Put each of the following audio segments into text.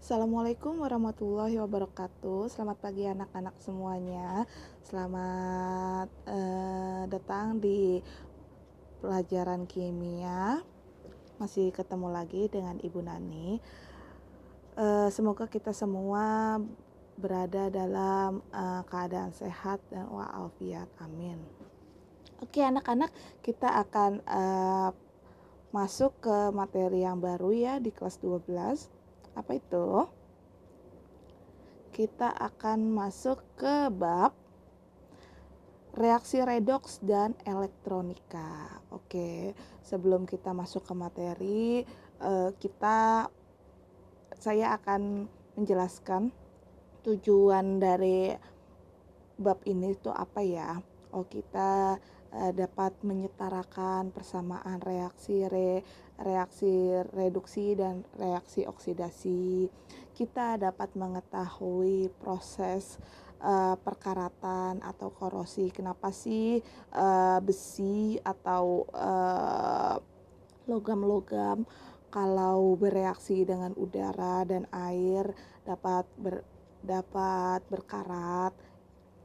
Assalamualaikum warahmatullahi wabarakatuh. Selamat pagi anak-anak semuanya. Selamat datang di pelajaran kimia. Masih ketemu lagi dengan Ibu Nani. Semoga kita semua berada dalam keadaan sehat dan walafiat. Amin. Oke anak-anak, kita akan masuk ke materi yang baru ya di kelas 12. Apa itu? Kita akan masuk ke bab reaksi redoks dan elektronika. Oke, sebelum kita masuk ke materi, saya akan menjelaskan tujuan dari bab ini itu apa ya. Kita dapat menyetarakan persamaan reaksi reduksi dan reaksi oksidasi. Kita dapat mengetahui proses perkaratan atau korosi. Kenapa sih besi atau logam-logam kalau bereaksi dengan udara dan air dapat berkarat.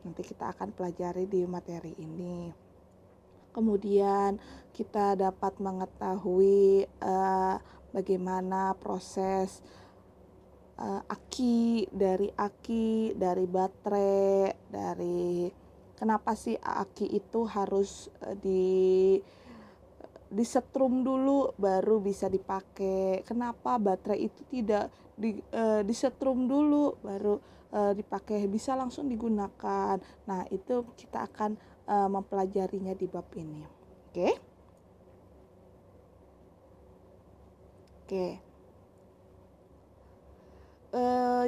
Nanti kita akan pelajari di materi ini. Kemudian kita dapat mengetahui bagaimana proses aki, dari baterai, kenapa sih aki itu harus disetrum dulu baru bisa dipakai. Kenapa baterai itu tidak disetrum dulu baru dipakai, bisa langsung digunakan. Nah, itu kita akan mempelajarinya di bab ini. Oke.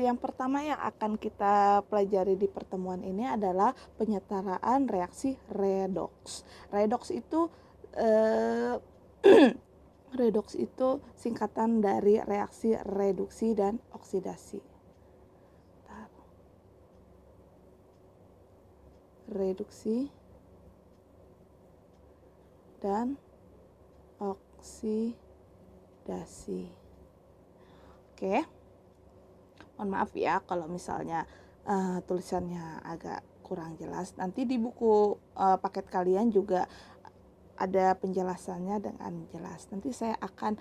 Yang pertama yang akan kita pelajari di pertemuan ini adalah penyetaraan reaksi redoks. Redoks itu redoks itu singkatan dari reaksi reduksi dan oksidasi. Reduksi dan oksidasi. Oke. Mohon maaf ya kalau misalnya tulisannya agak kurang jelas. Nanti di buku paket kalian juga ada penjelasannya dengan jelas. Nanti saya akan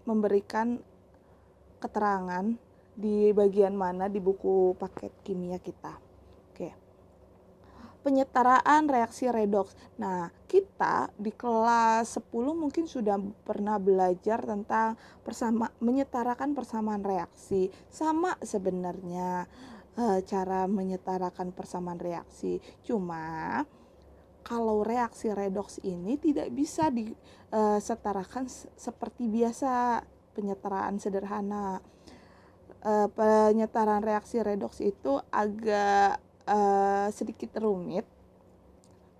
memberikan keterangan di bagian mana di buku paket kimia kita. Oke. Penyetaraan reaksi redoks. Nah, kita di kelas 10 mungkin sudah pernah belajar tentang menyetarakan persamaan reaksi. Sama sebenarnya cara menyetarakan persamaan reaksi. Cuma kalau reaksi redoks ini tidak bisa disetarakan seperti biasa penyetaraan sederhana. Penyetaraan reaksi redoks itu agak sedikit rumit,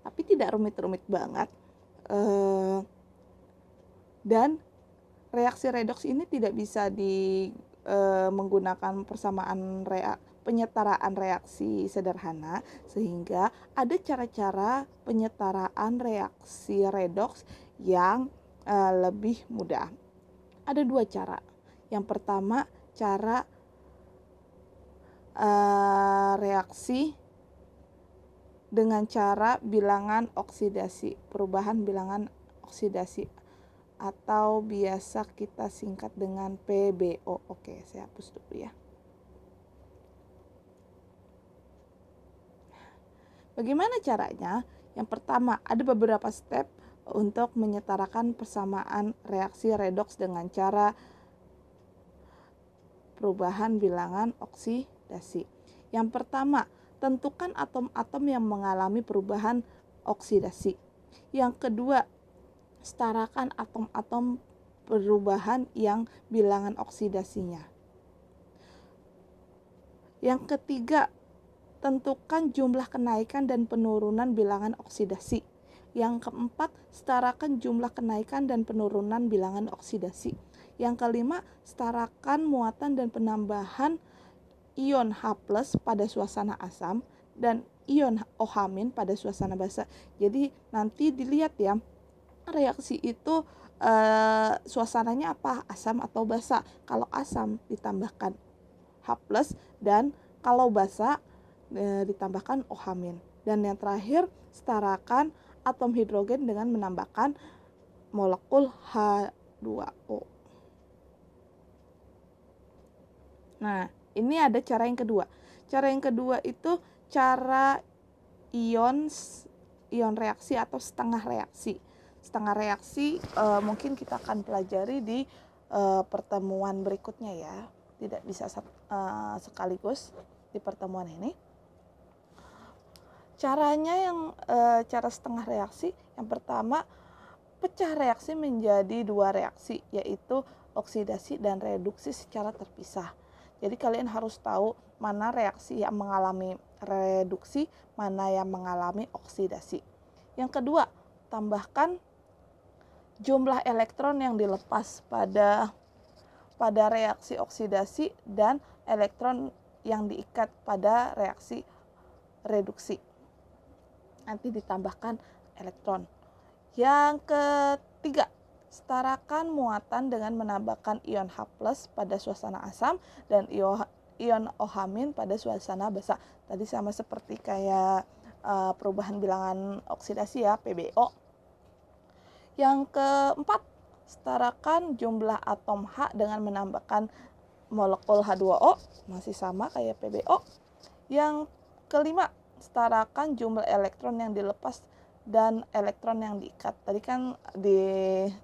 tapi tidak rumit-rumit banget. Dan reaksi redoks ini tidak bisa menggunakan penyetaraan reaksi sederhana, sehingga ada cara-cara penyetaraan reaksi redoks yang lebih mudah. Ada dua cara. Yang pertama, cara reaksi dengan cara bilangan oksidasi, perubahan bilangan oksidasi, atau biasa kita singkat dengan PBO. Oke, saya hapus dulu ya. Bagaimana caranya? Yang pertama, ada beberapa step untuk menyetarakan persamaan reaksi redoks dengan cara perubahan bilangan oksidasi. Yang pertama, tentukan atom-atom yang mengalami perubahan oksidasi. Yang kedua, setarakan atom-atom perubahan yang bilangan oksidasinya. Yang ketiga, tentukan jumlah kenaikan dan penurunan bilangan oksidasi. Yang keempat, setarakan jumlah kenaikan dan penurunan bilangan oksidasi. Yang kelima, setarakan muatan dan penambahan ion H+ pada suasana asam dan ion OH- pada suasana basa. Jadi nanti dilihat ya, reaksi itu suasananya apa? Asam atau basa? Kalau asam ditambahkan H+, dan kalau basa ditambahkan OH-. Dan yang terakhir, setarakan atom hidrogen dengan menambahkan molekul H2O. Nah, ini ada cara yang kedua. Cara yang kedua itu cara ion reaksi atau setengah reaksi. Setengah reaksi mungkin kita akan pelajari di pertemuan berikutnya ya. Tidak bisa sekaligus di pertemuan ini. Caranya cara setengah reaksi, yang pertama pecah reaksi menjadi dua reaksi, yaitu oksidasi dan reduksi secara terpisah. Jadi kalian harus tahu mana reaksi yang mengalami reduksi, mana yang mengalami oksidasi. Yang kedua, tambahkan jumlah elektron yang dilepas pada reaksi oksidasi dan elektron yang diikat pada reaksi reduksi. Nanti ditambahkan elektron. Yang ketiga, setarakan muatan dengan menambahkan ion H+ pada suasana asam dan ion OH- pada suasana basa. Tadi sama seperti kayak perubahan bilangan oksidasi ya, PbO. Yang keempat, setarakan jumlah atom H dengan menambahkan molekul H2O, masih sama kayak PbO. Yang kelima, setarakan jumlah elektron yang dilepas dan elektron yang diikat. Tadi kan di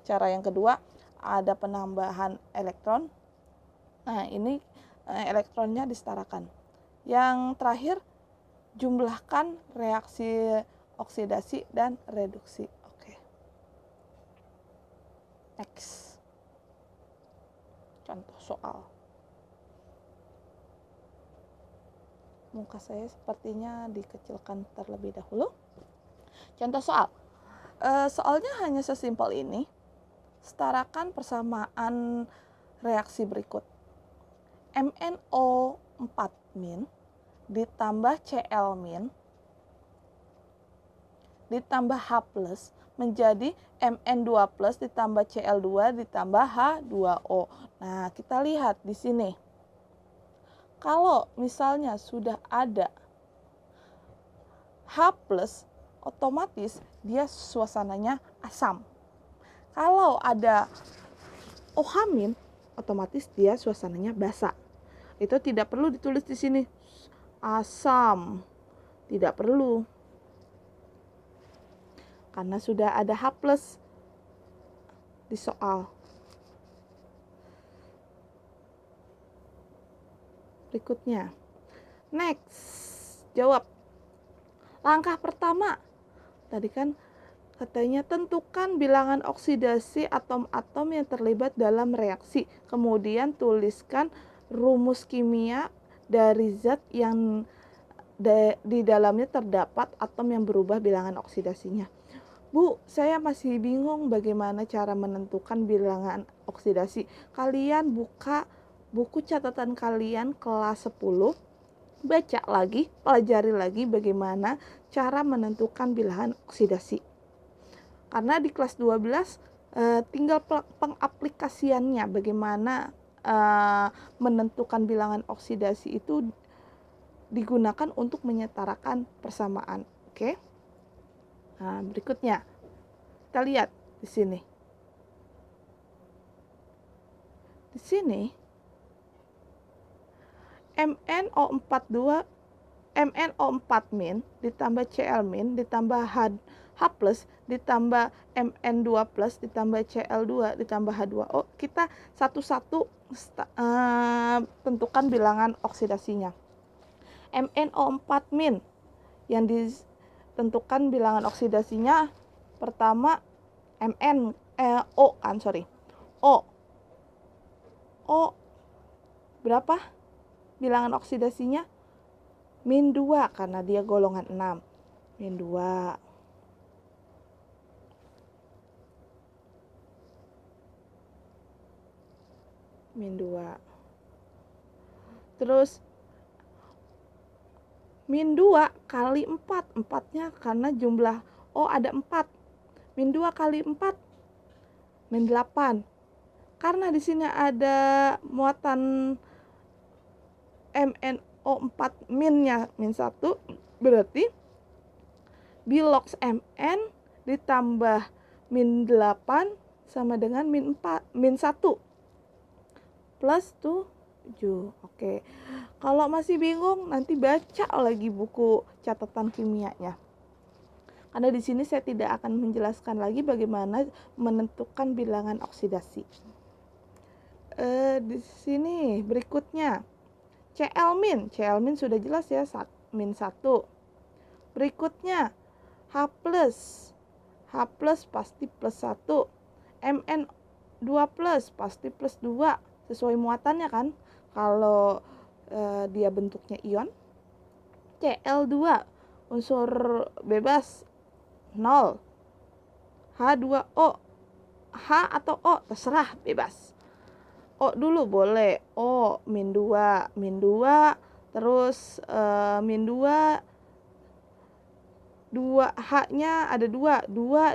cara yang kedua ada penambahan elektron. Nah, ini elektronnya disetarakan. Yang terakhir, jumlahkan reaksi oksidasi dan reduksi. Oke. Next. Contoh soal. Muka saya sepertinya dikecilkan terlebih dahulu. Contoh soal. Soalnya hanya sesimpel ini. Setarakan persamaan reaksi berikut. MnO4- ditambah Cl- ditambah H+ menjadi Mn2+ ditambah Cl2 ditambah H2O. Nah, kita lihat di sini. Kalau misalnya sudah ada H+, otomatis dia suasananya asam. Kalau ada OH-, otomatis dia suasananya basa. Itu tidak perlu ditulis di sini asam. Tidak perlu. Karena sudah ada H+ di soal. Berikutnya. Next. Jawab. Langkah pertama. Tadi kan katanya tentukan bilangan oksidasi atom-atom yang terlibat dalam reaksi. Kemudian tuliskan rumus kimia dari zat yang di dalamnya terdapat atom yang berubah bilangan oksidasinya. Bu, saya masih bingung bagaimana cara menentukan bilangan oksidasi. Kalian buka buku catatan kalian kelas 10, baca lagi, pelajari lagi bagaimana cara menentukan bilangan oksidasi. Karena di kelas 12 tinggal pengaplikasiannya, bagaimana menentukan bilangan oksidasi itu digunakan untuk menyetarakan persamaan. Oke. Nah, berikutnya kita lihat di sini. Di sini MnO4 ditambah Cl- ditambah H+ ditambah Mn2+ ditambah Cl2 ditambah H2O, kita satu-satu tentukan bilangan oksidasinya. MnO4- yang ditentukan bilangan oksidasinya pertama O berapa bilangan oksidasinya? -2 karena dia golongan 6. -2. Terus -2 kali 4. 4-nya karena jumlah O ada 4. -2 kali 4. min 8. Karena di sini ada muatan MnO4 minnya min 1, berarti bilox Mn ditambah min 8 sama dengan min 1 plus 7. Oke. Kalau masih bingung, nanti baca lagi buku catatan kimianya. Karena di sini saya tidak akan menjelaskan lagi bagaimana menentukan bilangan oksidasi. Di sini berikutnya Cl min sudah jelas ya, min 1. Berikutnya H plus pasti plus 1. Mn2 plus pasti plus 2, sesuai muatannya kan, kalau dia bentuknya ion. Cl2 unsur bebas 0. H2O, H atau O terserah, bebas. O dulu boleh, O min 2, terus min 2, 2H-nya ada 2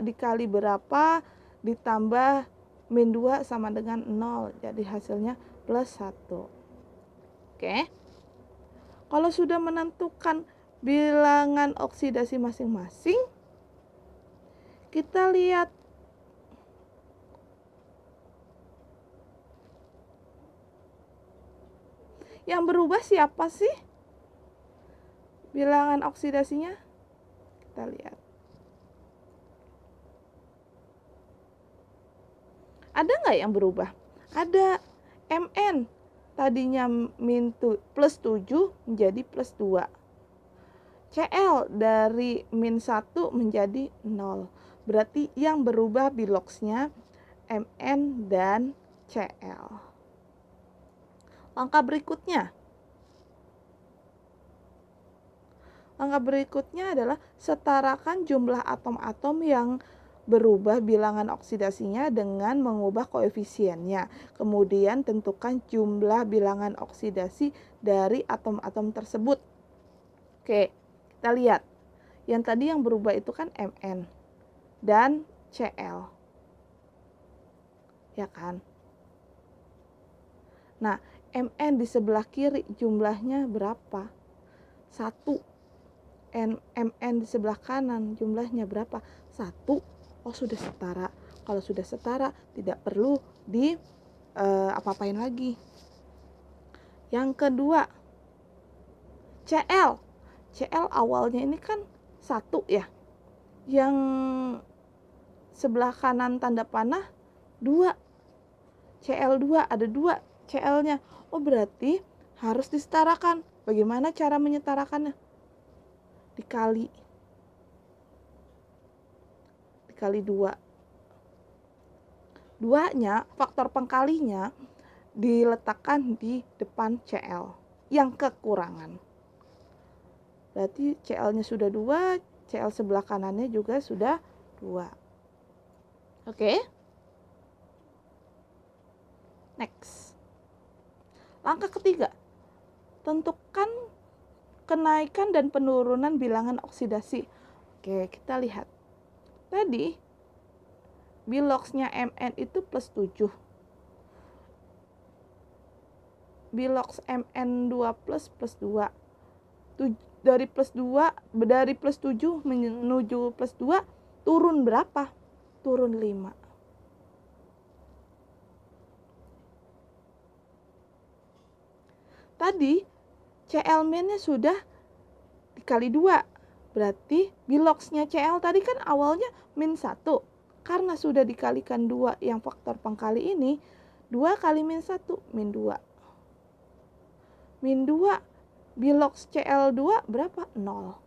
dikali berapa ditambah min 2 sama dengan 0, jadi hasilnya plus 1. Oke. Kalau sudah menentukan bilangan oksidasi masing-masing, kita lihat yang berubah siapa sih bilangan oksidasinya. Kita lihat. Ada nggak yang berubah? Ada. Mn tadinya plus 7 menjadi plus 2. Cl dari min 1 menjadi 0. Berarti yang berubah biloxnya Mn dan Cl. Langkah berikutnya adalah setarakan jumlah atom-atom yang berubah bilangan oksidasinya dengan mengubah koefisiennya. Kemudian tentukan jumlah bilangan oksidasi dari atom-atom tersebut. Oke, kita lihat. Yang tadi yang berubah itu kan Mn dan Cl. Ya kan? Nah, Mn di sebelah kiri jumlahnya berapa? 1. Mn di sebelah kanan jumlahnya berapa? 1. Oh, sudah setara. Kalau sudah setara, tidak perlu di apa-apain lagi. Yang kedua, Cl. Cl awalnya ini kan 1 ya. Yang sebelah kanan tanda panah 2. Cl2 ada 2 Cl-nya. Oh, berarti harus disetarakan. Bagaimana cara menyetarakannya? Dikali 2. 2-nya, faktor pengkalinya diletakkan di depan Cl yang kekurangan. Berarti Cl-nya sudah 2, Cl sebelah kanannya juga sudah 2. Oke. Next. Langkah ketiga, tentukan kenaikan dan penurunan bilangan oksidasi. Oke, kita lihat. Tadi biloxnya Mn itu plus 7. Bilox Mn2 plus 2. Dari plus 7 menuju plus 2 turun berapa? Turun 5. Tadi Cl-nya sudah dikali 2. Berarti biloxnya Cl tadi kan awalnya min 1. Karena sudah dikalikan 2 yang faktor pengkali ini, 2 kali min 1, min 2. Min 2, bilox Cl2 berapa? 0.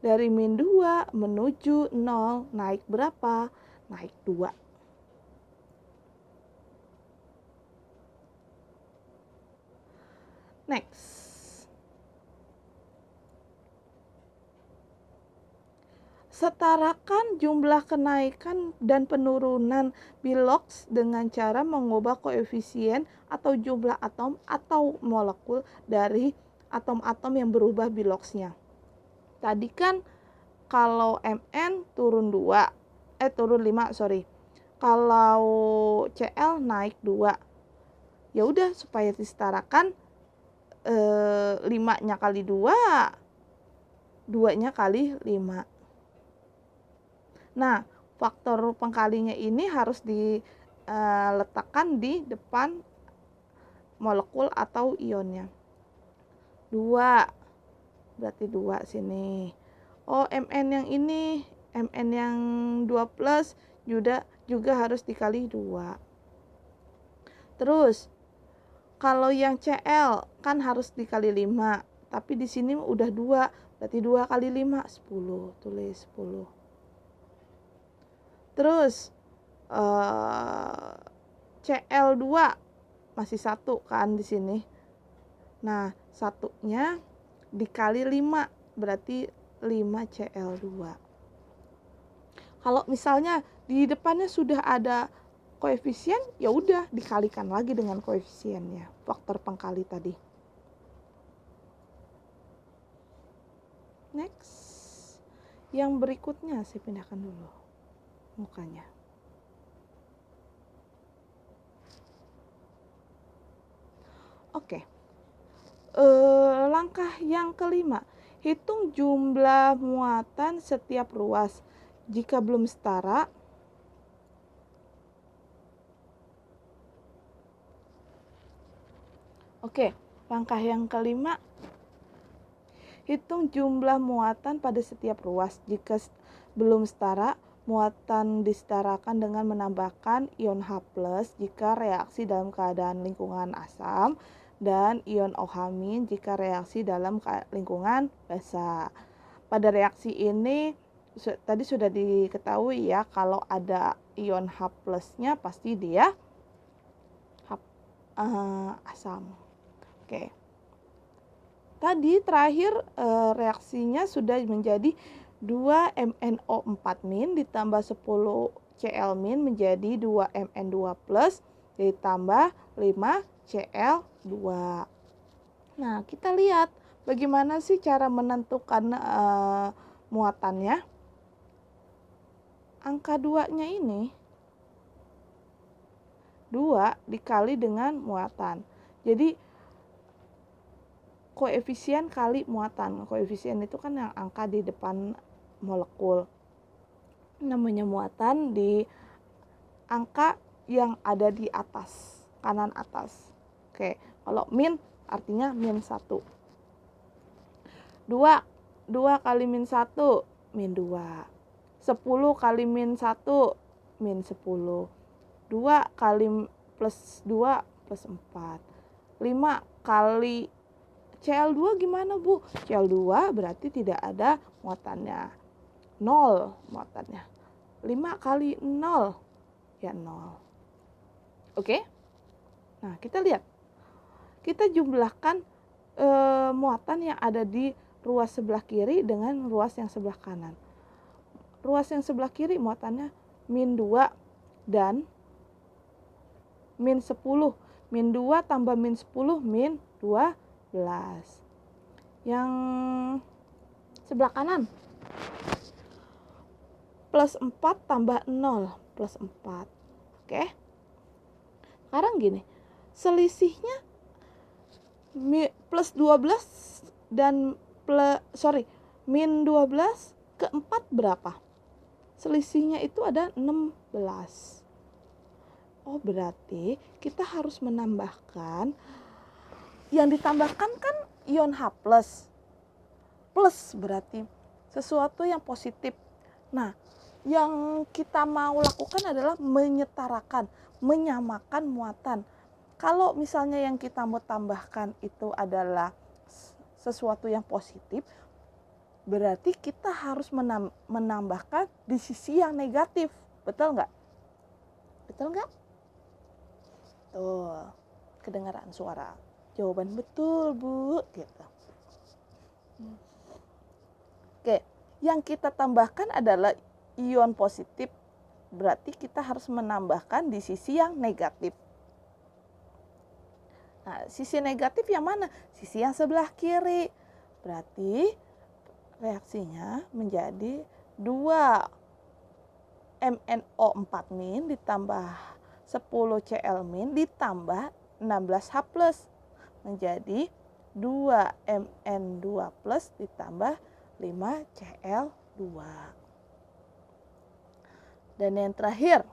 Dari min 2 menuju 0, naik berapa? Naik 2. Next. Setarakan jumlah kenaikan dan penurunan bilox dengan cara mengubah koefisien atau jumlah atom atau molekul dari atom-atom yang berubah biloxnya. Tadi kan kalau Mn turun 5, Kalau Cl naik 2. Ya udah, supaya disetarakan 5-nya kali 2, 2-nya kali 5. Nah, faktor pengkalinya ini harus diletakkan di depan molekul atau ionnya. 2, berarti 2 sini. Oh, Mn yang ini, Mn yang 2 plus juga harus dikali 2. Terus, kalau yang Cl kan harus dikali 5, tapi di sini udah 2, berarti 2 kali 5, 10, tulis 10. Terus, Cl2 masih 1 kan di sini. Nah, 1-nya dikali 5, berarti 5 Cl2. Kalau misalnya di depannya sudah ada koefisien, ya udah dikalikan lagi dengan koefisiennya, faktor pengkali tadi. Next. Yang berikutnya saya pindahkan dulu mukanya. Oke. Langkah yang kelima, hitung jumlah muatan setiap ruas. Jika belum setara, langkah yang kelima, hitung jumlah muatan pada setiap ruas. Jika belum setara, muatan disetarakan dengan menambahkan ion H+ jika reaksi dalam keadaan lingkungan asam, dan ion OH- jika reaksi dalam lingkungan basa. Pada reaksi ini tadi sudah diketahui ya, kalau ada ion H+-nya pasti dia asam. Oke. Tadi terakhir reaksinya sudah menjadi 2MnO4- ditambah 10 Cl- menjadi 2Mn2+ ditambah 5 Cl2. Nah, kita lihat bagaimana sih cara menentukan muatannya. Angka 2-nya ini 2 dikali dengan muatan. Jadi koefisien kali muatan. Koefisien itu kan yang angka di depan molekul. Namanya muatan di angka yang ada di atas, kanan atas. Oke, kalau min artinya min 1. 2 kali min 1, min 2. 10 kali min 1, min 10. 2 kali plus 2 plus 4. 5 kali Cl2 gimana, Bu? Cl2 berarti tidak ada muatannya. 0 muatannya. 5 kali 0, ya 0. Oke? Nah, kita lihat. Kita jumlahkan muatan yang ada di ruas sebelah kiri dengan ruas yang sebelah kanan. Ruas yang sebelah kiri muatannya min 2 dan min 10. Min 2 tambah min 10, min 12. Yang sebelah kanan plus 4 tambah 0, plus 4. Oke. Sekarang gini, selisihnya plus 12 dan min 12 ke 4 berapa? Selisihnya itu ada 16. Oh, berarti kita harus menambahkan, yang ditambahkan kan ion H+. Plus berarti sesuatu yang positif. Nah, yang kita mau lakukan adalah menyetarakan, menyamakan muatan. Kalau misalnya yang kita mau tambahkan itu adalah sesuatu yang positif, berarti kita harus menambahkan di sisi yang negatif. Betul nggak? Betul nggak? Tuh, kedengaran suara. Jawaban betul, Bu. Gitu. Oke, yang kita tambahkan adalah ion positif. Berarti kita harus menambahkan di sisi yang negatif. Nah, sisi negatif yang mana? Sisi yang sebelah kiri. Berarti reaksinya menjadi 2 MnO4- ditambah 10Cl- ditambah 16H+ menjadi 2Mn2+ ditambah 5Cl2. Dan yang terakhir,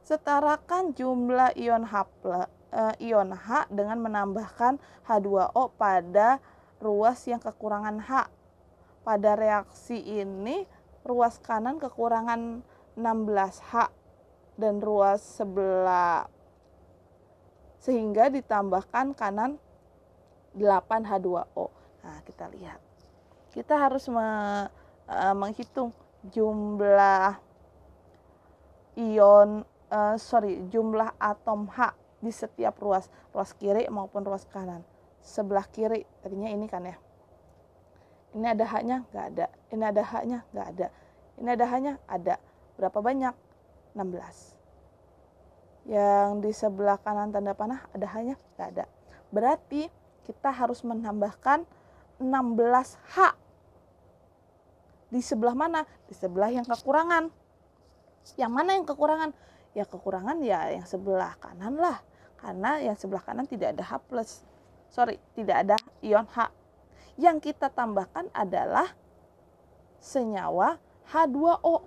setarakan jumlah ion H dengan menambahkan H2O pada ruas yang kekurangan H. Pada reaksi ini, ruas kanan kekurangan 16H dan ruas sebelah, sehingga ditambahkan kanan 8H2O. Nah, kita lihat. Kita harus menghitung jumlah jumlah atom H di setiap ruas kiri maupun ruas kanan. Sebelah kiri, tadinya ini kan ya. Ini ada H-nya? Nggak ada. Ini ada H-nya? Nggak ada. Ini ada H-nya? Ada. Berapa banyak? 16. Yang di sebelah kanan tanda panah ada H-nya? Nggak ada. Berarti kita harus menambahkan 16H. Di sebelah mana? Di sebelah yang kekurangan. Yang mana yang kekurangan? Ya kekurangan ya yang sebelah kanan lah. Karena yang sebelah kanan tidak ada H+. Tidak ada ion H. Yang kita tambahkan adalah senyawa H2O.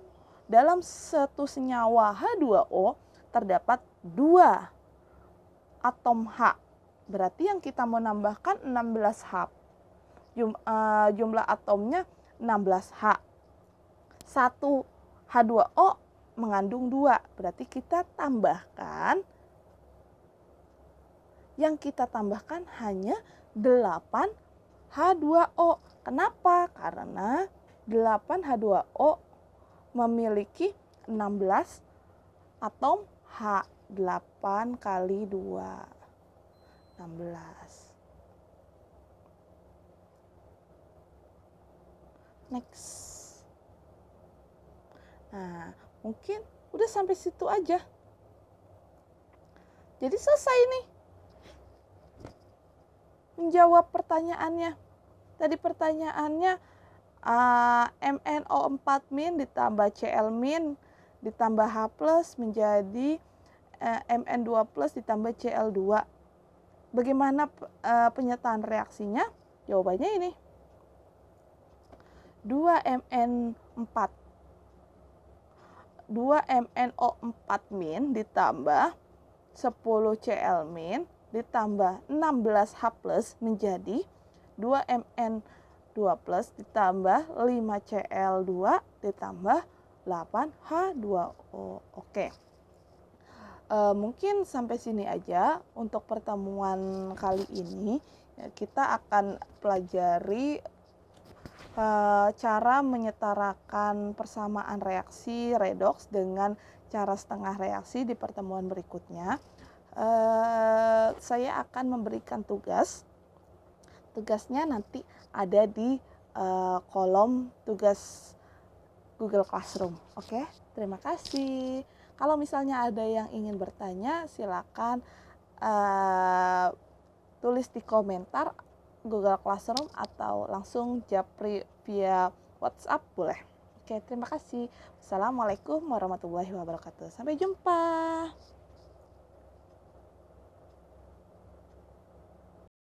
Dalam satu senyawa H2O terdapat 2 atom H. Berarti yang kita mau nambahkan 16H. Jumlah atomnya 16H. 1 H2O mengandung 2. Berarti kita tambahkan, yang kita tambahkan hanya 8 H2O. Kenapa? Karena 8 H2O memiliki 16 atom H. 8 kali 2. 16. Next. Nah, mungkin udah sampai situ aja. Jadi selesai nih menjawab pertanyaannya. Tadi pertanyaannya MnO4- ditambah Cl- ditambah H+ menjadi Mn2+ ditambah Cl2. Bagaimana penyataan reaksinya? Jawabannya ini. 2MnO4- ditambah 10Cl- ditambah 16H+ menjadi 2Mn2+ ditambah 5Cl2 ditambah 8H2O. Oke. Mungkin sampai sini aja untuk pertemuan kali ini. Kita akan pelajari cara menyetarakan persamaan reaksi redoks dengan cara setengah reaksi di pertemuan berikutnya. Saya akan memberikan tugas. Tugasnya nanti ada di kolom tugas Google Classroom. Oke, terima kasih. Kalau misalnya ada yang ingin bertanya, silakan tulis di komentar Google Classroom atau langsung japri via WhatsApp boleh. Oke, terima kasih. Assalamualaikum warahmatullahi wabarakatuh. Sampai jumpa.